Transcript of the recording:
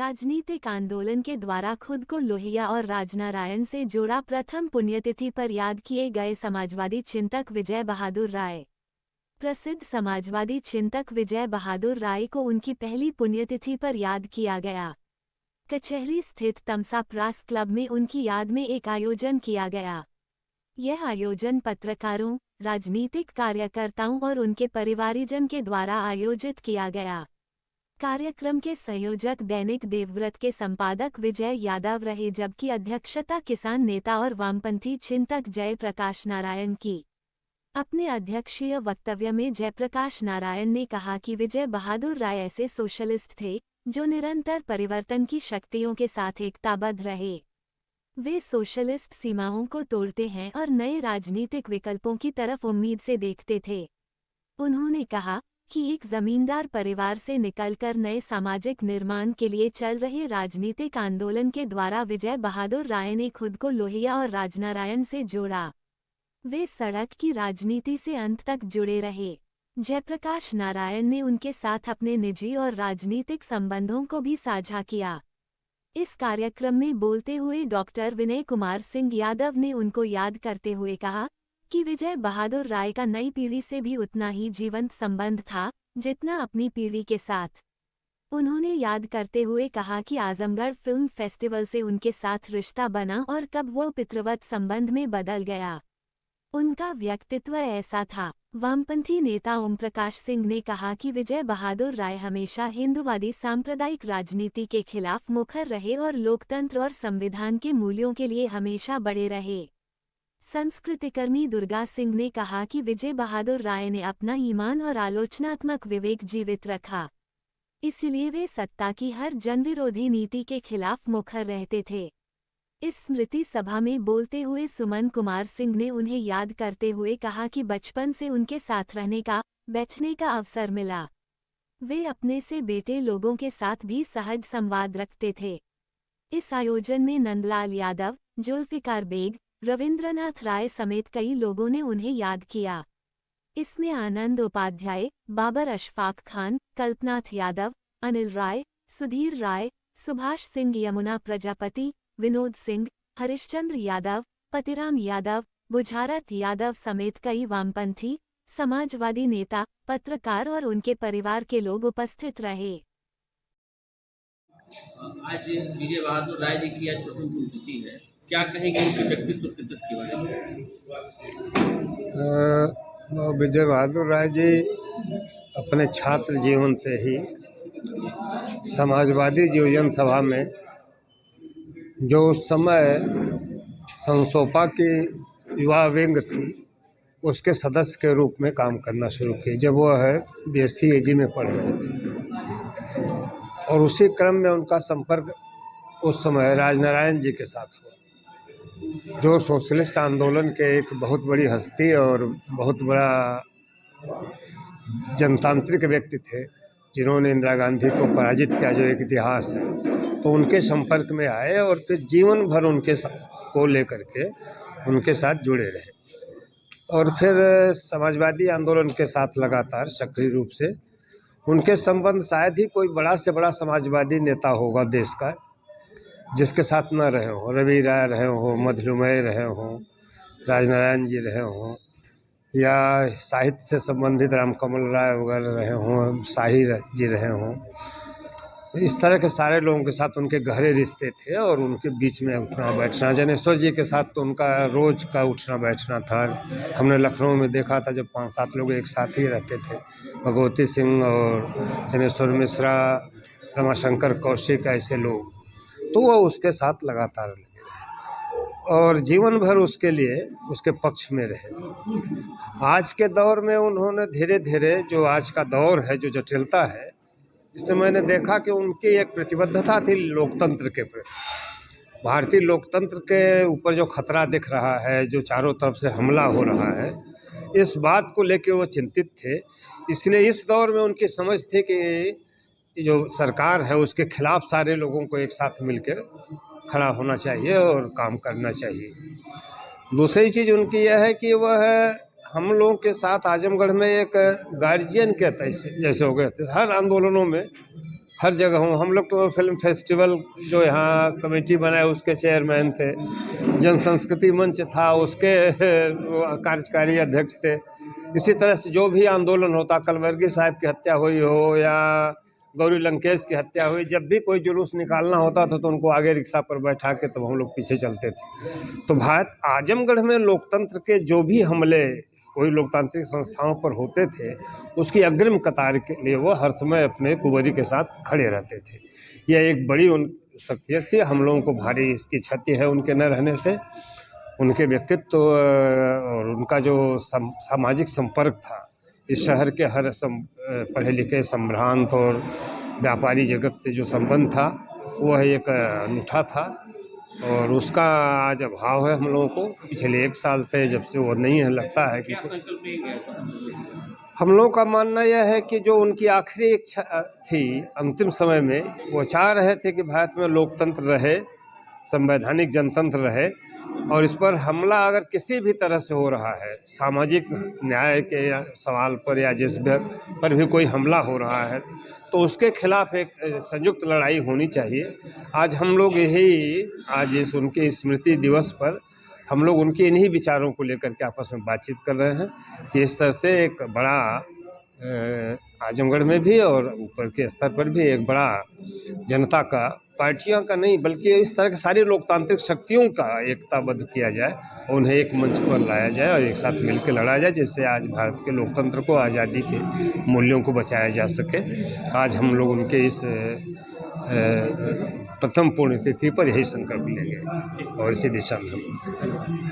राजनीतिक आंदोलन के द्वारा खुद को लोहिया और राजनारायण से जोड़ा प्रथम पुण्यतिथि पर याद किए गए समाजवादी चिंतक विजय बहादुर राय। प्रसिद्ध समाजवादी चिंतक विजय बहादुर राय को उनकी पहली पुण्यतिथि पर याद किया गया। कचहरी स्थित तमसा प्रेस क्लब में उनकी याद में एक आयोजन किया गया। यह आयोजन पत्रकारों, राजनीतिक कार्यकर्ताओं और उनके परिवारजन के द्वारा आयोजित किया गया। कार्यक्रम के संयोजक दैनिक देवव्रत के संपादक विजय यादव रहे, जबकि अध्यक्षता किसान नेता और वामपंथी चिंतक जयप्रकाश नारायण की। अपने अध्यक्षीय वक्तव्य में जयप्रकाश नारायण ने कहा कि विजय बहादुर राय ऐसे सोशलिस्ट थे जो निरंतर परिवर्तन की शक्तियों के साथ एकताबद्ध रहे। वे सोशलिस्ट सीमाओं को तोड़ते हैं और नए राजनीतिक विकल्पों की तरफ उम्मीद से देखते थे। उन्होंने कहा कि एक जमींदार परिवार से निकलकर नए सामाजिक निर्माण के लिए चल रहे राजनीतिक आंदोलन के द्वारा विजय बहादुर राय ने खुद को लोहिया और राजनारायण से जोड़ा। वे सड़क की राजनीति से अंत तक जुड़े रहे। जयप्रकाश नारायण ने उनके साथ अपने निजी और राजनीतिक संबंधों को भी साझा किया। इस कार्यक्रम में बोलते हुए डॉक्टर विनय कुमार सिंह यादव ने उनको याद करते हुए कहा कि विजय बहादुर राय का नई पीढ़ी से भी उतना ही जीवंत संबंध था जितना अपनी पीढ़ी के साथ। उन्होंने याद करते हुए कहा कि आजमगढ़ फिल्म फेस्टिवल से उनके साथ रिश्ता बना और कब वो पितृवत संबंध में बदल गया। उनका व्यक्तित्व ऐसा था। वामपंथी नेता ओम प्रकाश सिंह ने कहा कि विजय बहादुर राय हमेशा हिंदूवादी सांप्रदायिक राजनीति के खिलाफ मुखर रहे और लोकतंत्र और संविधान के मूल्यों के लिए हमेशा बड़े रहे। संस्कृतिकर्मी दुर्गा सिंह ने कहा कि विजय बहादुर राय ने अपना ईमान और आलोचनात्मक विवेक जीवित रखा, इसलिए वे सत्ता की हर जनविरोधी नीति के खिलाफ मुखर रहते थे। इस स्मृति सभा में बोलते हुए सुमन कुमार सिंह ने उन्हें याद करते हुए कहा कि बचपन से उनके साथ रहने का, बैठने का अवसर मिला। वे अपने से बेटे लोगों के साथ भी सहज संवाद रखते थे। इस आयोजन में नंदलाल यादव, जुल्फिकार बेग, रविंद्रनाथ राय समेत कई लोगों ने उन्हें याद किया। इसमें आनंद उपाध्याय, बाबर अशफाक खान, कल्पनाथ यादव, अनिल राय, सुधीर राय, सुभाष सिंह, यमुना प्रजापति, विनोद सिंह, हरिश्चंद्र यादव, पतिराम यादव, बुझारत यादव समेत कई वामपंथी, समाजवादी नेता, पत्रकार और उनके परिवार के लोग उपस्थित रहे। आज विजय बहादुर राय जी की आज प्रथम पुण्यतिथि है, क्या कहेंगे उनके व्यक्तित्व कृतित्व के बारे में? विजय बहादुर राय जी अपने छात्र जीवन से ही समाजवादी योजन सभा में, जो उस समय संसोपा की युवा विंग थी, उसके सदस्य के रूप में काम करना शुरू किए जब वह BSc AG में पढ़ रहे थे। और उसी क्रम में उनका संपर्क उस समय राजनारायण जी के साथ हुआ, जो सोशलिस्ट आंदोलन के एक बहुत बड़ी हस्ती और बहुत बड़ा जनतांत्रिक व्यक्ति थे, जिन्होंने इंदिरा गांधी को पराजित किया, जो एक इतिहास है। तो उनके संपर्क में आए और फिर जीवन भर उनके को लेकर के उनके साथ जुड़े रहे और फिर समाजवादी आंदोलन के साथ लगातार सक्रिय रूप से उनके संबंध, शायद ही कोई बड़ा से बड़ा समाजवादी नेता होगा देश का जिसके साथ न रहे हों। रवि राय रहे हों, मधुमय रहे हों, राजनारायण जी रहे हों, या साहित्य से संबंधित रामकमल राय वगैरह रहे हों, शाही जी रहे हों। इस तरह के सारे लोगों के साथ उनके गहरे रिश्ते थे और उनके बीच में उठना बैठना। जनेश्वर जी के साथ तो उनका रोज का उठना बैठना था। हमने लखनऊ में देखा था जब 5-7 लोग एक साथ ही रहते थे, भगवती सिंह और जनेश्वर मिश्रा, रमाशंकर कौशिक, ऐसे लोग, तो वो उसके साथ लगातार लगे रहे और जीवन भर उसके लिए उसके पक्ष में रहे। आज के दौर में उन्होंने धीरे धीरे, जो आज का दौर है, जो जटिलता है, इससे मैंने देखा कि उनकी एक प्रतिबद्धता थी लोकतंत्र के प्रति। भारतीय लोकतंत्र के ऊपर जो खतरा दिख रहा है, जो चारों तरफ से हमला हो रहा है, इस बात को लेकर वो चिंतित थे। इसलिए इस दौर में उनकी समझ थी कि जो सरकार है उसके खिलाफ सारे लोगों को एक साथ मिलकर खड़ा होना चाहिए और काम करना चाहिए। दूसरी चीज़ उनकी यह है कि वह हम लोगों के साथ आजमगढ़ में एक गार्जियन के जैसे हो गए थे। हर आंदोलनों में हर जगह हूँ। हम लोग तो फिल्म फेस्टिवल जो यहाँ कमेटी बनाए उसके चेयरमैन थे, जन संस्कृति मंच था उसके कार्यकारी अध्यक्ष थे। इसी तरह से जो भी आंदोलन होता, कलवर्गी साहब की हत्या हुई हो या गौरी लंकेश की हत्या हुई, जब भी कोई जुलूस निकालना होता था तो उनको आगे रिक्शा पर बैठा के तब हम लोग पीछे चलते थे। तो भारत आजमगढ़ में लोकतंत्र के जो भी हमले कोई लोकतांत्रिक संस्थाओं पर होते थे, उसकी अग्रिम कतार के लिए वो हर समय अपने कुंवरी के साथ खड़े रहते थे। यह एक बड़ी उन शख्सियत थी। हम लोगों को भारी इसकी क्षति है उनके न रहने से। उनके व्यक्तित्व और उनका जो सामाजिक संपर्क था, इस शहर के हर पढ़े लिखे संभ्रांत और व्यापारी जगत से जो संबंध था, वह एक अनूठा था और उसका आज अभाव है हम लोगों को। पिछले 1 साल से जब से वो नहीं है, लगता है कि हम लोगों का मानना यह है कि जो उनकी आखिरी इच्छा थी अंतिम समय में, वो चाह रहे थे कि भारत में लोकतंत्र रहे, संवैधानिक जनतंत्र रहे, और इस पर हमला अगर किसी भी तरह से हो रहा है, सामाजिक न्याय के सवाल पर या जिस पर भी कोई हमला हो रहा है, तो उसके खिलाफ एक संयुक्त लड़ाई होनी चाहिए। आज हम लोग आज उनके स्मृति दिवस पर हम लोग उनके इन्हीं विचारों को लेकर के आपस में बातचीत कर रहे हैं कि इस तरह से एक बड़ा आजमगढ़ में भी और ऊपर के स्तर पर भी एक बड़ा जनता का, पार्टियों का नहीं बल्कि इस तरह के सारी लोकतांत्रिक शक्तियों का एकताबद्ध किया जाए और उन्हें एक मंच पर लाया जाए और एक साथ मिलकर लड़ा जाए, जिससे आज भारत के लोकतंत्र को, आज़ादी के मूल्यों को बचाया जा सके। आज हम लोग उनके इस प्रथम पुण्यतिथि पर यही संकल्प लेंगे और इसी दिशा में हम